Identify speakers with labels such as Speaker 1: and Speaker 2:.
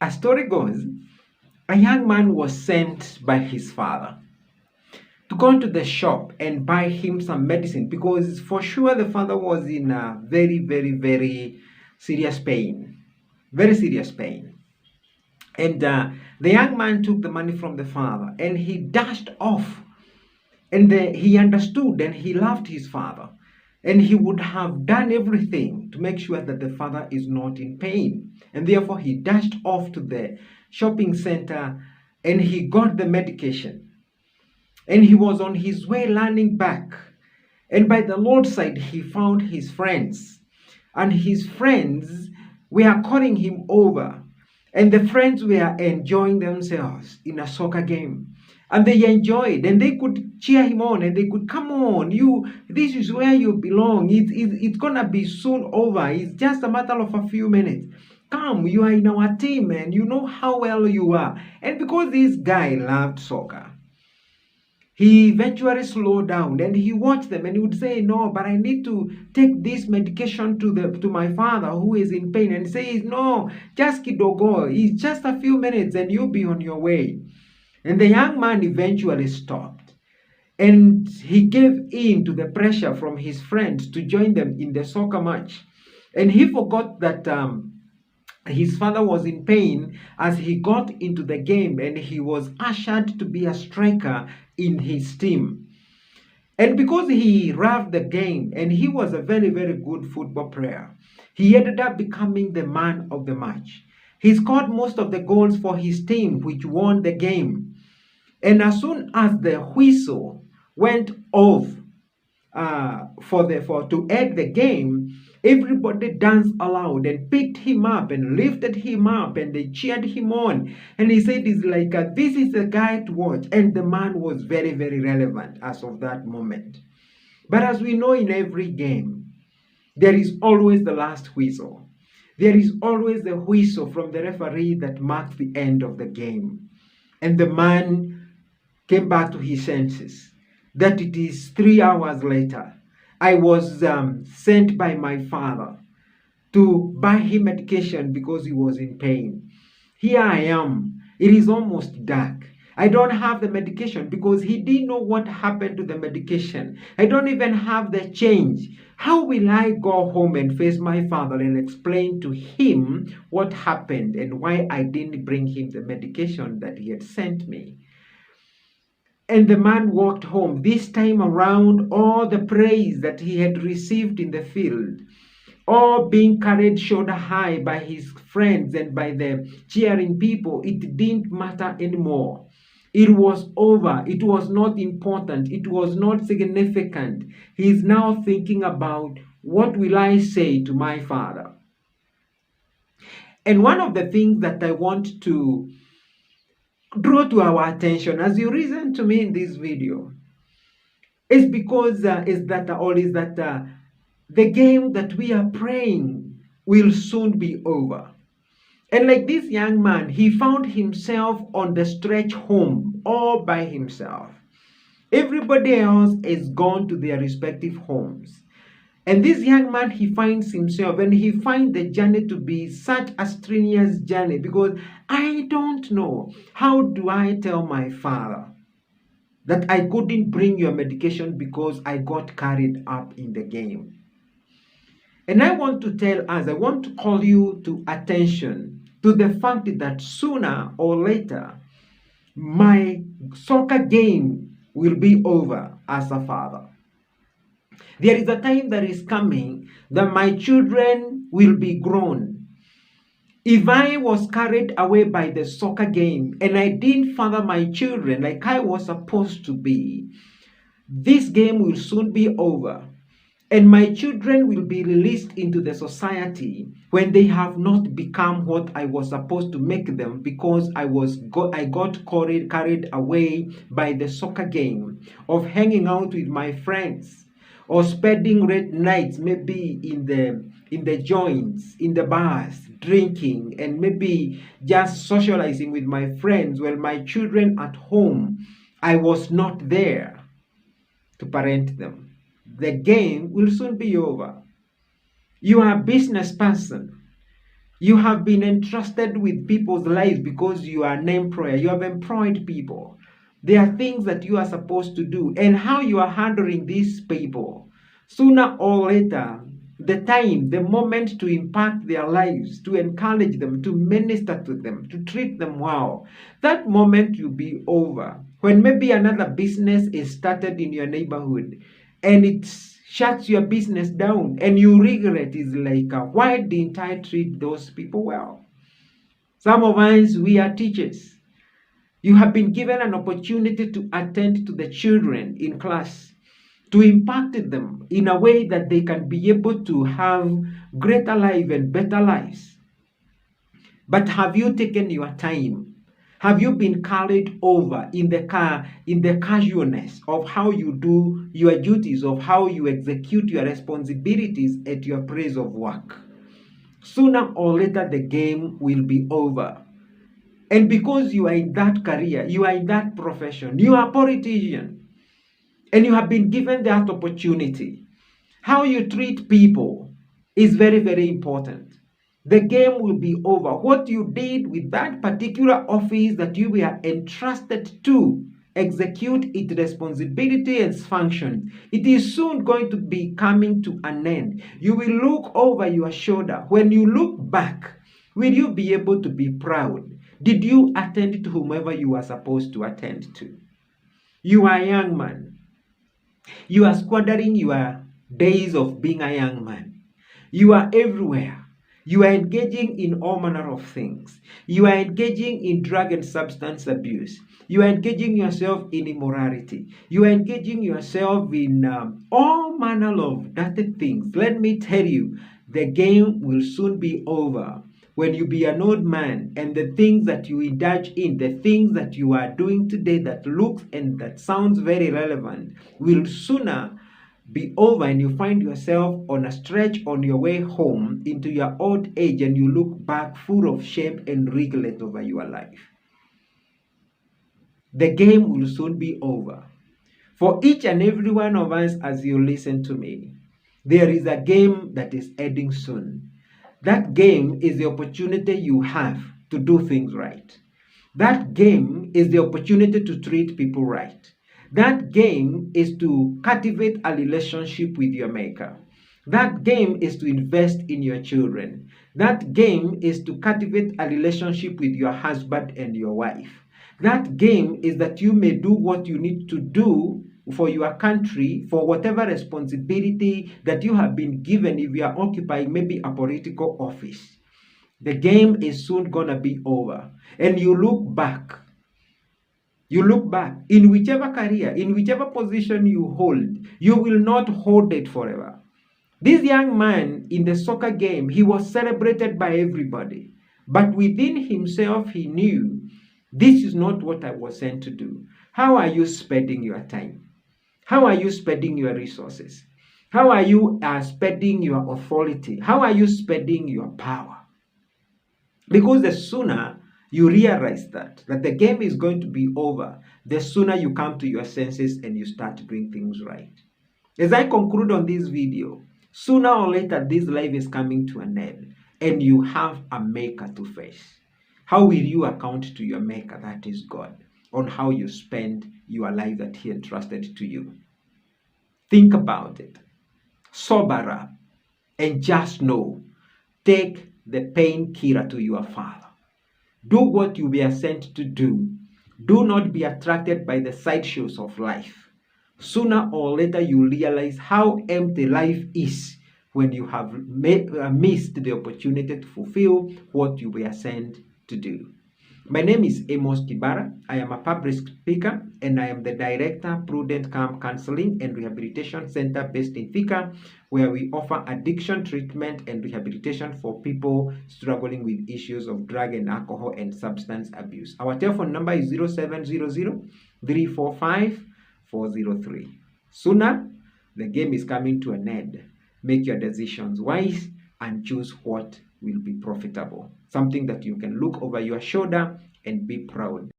Speaker 1: A story goes, a young man was sent by his father to go into the shop and buy him some medicine because for sure the father was in a very, very, very serious pain. Very serious pain. And the young man took the money from the father and he dashed off. And he understood and he loved his father. And he would have done everything to make sure that the father is not in pain. And therefore, he dashed off to the shopping center and he got the medication. And he was on his way running back. And by the Lord's side, he found his friends. And his friends were calling him over. And the friends were enjoying themselves in a soccer game. And they enjoyed and they could cheer him on and they could, come on, this is where you belong. It's going to be soon over. It's just a matter of a few minutes. Come, you are in our team and you know how well you are. And because this guy loved soccer, he eventually slowed down and he watched them and he would say, no, but I need to take this medication to my father who is in pain. And he says, no, just kidogo. It's just a few minutes and you'll be on your way. And the young man eventually stopped. And he gave in to the pressure from his friends to join them in the soccer match. And he forgot that his father was in pain as he got into the game and he was ushered to be a striker in his team. And because he loved the game and he was a very, very good football player, he ended up becoming the man of the match. He scored most of the goals for his team, which won the game. And as soon as the whistle went off to end the game, everybody danced aloud and picked him up and lifted him up and they cheered him on. And he said, "It's like this is the guy to watch." And the man was very, very relevant as of that moment. But as we know, in every game, there is always the last whistle. There is always the whistle from the referee that marks the end of the game. And the man came back to his senses. That it is 3 hours later. I was sent by my father to buy him medication because he was in pain. Here I am. It is almost dark. I don't have the medication because he didn't know what happened to the medication. I don't even have the change. How will I go home and face my father and explain to him what happened and why I didn't bring him the medication that he had sent me? And the man walked home. This time around, all the praise that he had received in the field, all being carried shoulder high by his friends and by the cheering people, it didn't matter anymore. It was over. It was not important. It was not significant. He is now thinking about, what will I say to my father? And one of the things that I want to draw to our attention as you listen to me in this video is because the game that we are praying will soon be over. And like this young man, he found himself on the stretch home all by himself. Everybody else is gone to their respective homes. And this young man, he finds himself and he finds the journey to be such a strenuous journey because I don't know, how do I tell my father that I couldn't bring your medication because I got carried up in the game? And I want to call you to attention to the fact that sooner or later, my soccer game will be over as a father. There is a time that is coming that my children will be grown. If I was carried away by the soccer game and I didn't father my children like I was supposed to be, this game will soon be over. And my children will be released into the society when they have not become what I was supposed to make them because I got carried away by the soccer game of hanging out with my friends, or spending late nights maybe in the joints, in the bars, drinking, and maybe just socializing with my friends while my children at home, I was not there to parent them. The game will soon be over. You are a business person. You have been entrusted with people's lives because you are an employer. You have employed people. There are things that you are supposed to do, and how you are handling these people. Sooner or later, the moment to impact their lives, to encourage them, to minister to them, to treat them well, that moment will be over. When maybe another business is started in your neighborhood and it shuts your business down and you regret, is like, why didn't I treat those people well? Some of us, we are teachers. You have been given an opportunity to attend to the children in class, to impact them in a way that they can be able to have greater life and better lives. But have you taken your time? Have you been carried over in the casualness of how you do your duties, of how you execute your responsibilities at your place of work? Sooner or later, the game will be over. And because you are in that career, you are in that profession, you are a politician, and you have been given that opportunity, how you treat people is very, very important. The game will be over. What you did with that particular office that you were entrusted to execute its responsibility and function, it is soon going to be coming to an end. You will look over your shoulder. When you look back, will you be able to be proud? Did you attend to whomever you were supposed to attend to? You are a young man. You are squandering your days of being a young man. You are everywhere. You are engaging in all manner of things. You are engaging in drug and substance abuse. You are engaging yourself in immorality. You are engaging yourself in all manner of dirty things. Let me tell you, the game will soon be over. When you be an old man and the things that you indulge in, the things that you are doing today that looks and that sounds very relevant will sooner be over, and you find yourself on a stretch on your way home into your old age, and you look back full of shame and regret over your life. The game will soon be over. For each and every one of us, as you listen to me, there is a game that is ending soon. That game is the opportunity you have to do things right. That game is the opportunity to treat people right. That game is to cultivate a relationship with your maker. That game is to invest in your children. That game is to cultivate a relationship with your husband and your wife. That game is that you may do what you need to do for your country, for whatever responsibility that you have been given if you are occupying maybe a political office. The game is soon gonna be over. And you look back in whichever career, in whichever position you hold, you will not hold it forever. This young man in the soccer game, he was celebrated by everybody. But within himself, he knew, this is not what I was sent to do. How are you spending your time? How are you spending your resources? How are you spending your authority? How are you spending your power? Because the sooner you realize that the game is going to be over, the sooner you come to your senses and you start doing things right. As I conclude on this video, sooner or later this life is coming to an end and you have a maker to face. How will you account to your maker, that is God, on how you spend your life that he entrusted to you? Think about it. Sober up and just know, take the painkiller to your Father. Do what you were sent to do. Do not be attracted by the sideshows of life. Sooner or later you realize how empty life is when you have missed the opportunity to fulfill what you were sent to do. My name is Amos Kibara. I am a public speaker and I am the Director, Prudent Calm Counseling and Rehabilitation Center based in Thika, where we offer addiction treatment and rehabilitation for people struggling with issues of drug and alcohol and substance abuse. Our telephone number is 0700-345-403. Sooner, the game is coming to an end. Make your decisions wise and choose what will be profitable. Something that you can look over your shoulder and be proud.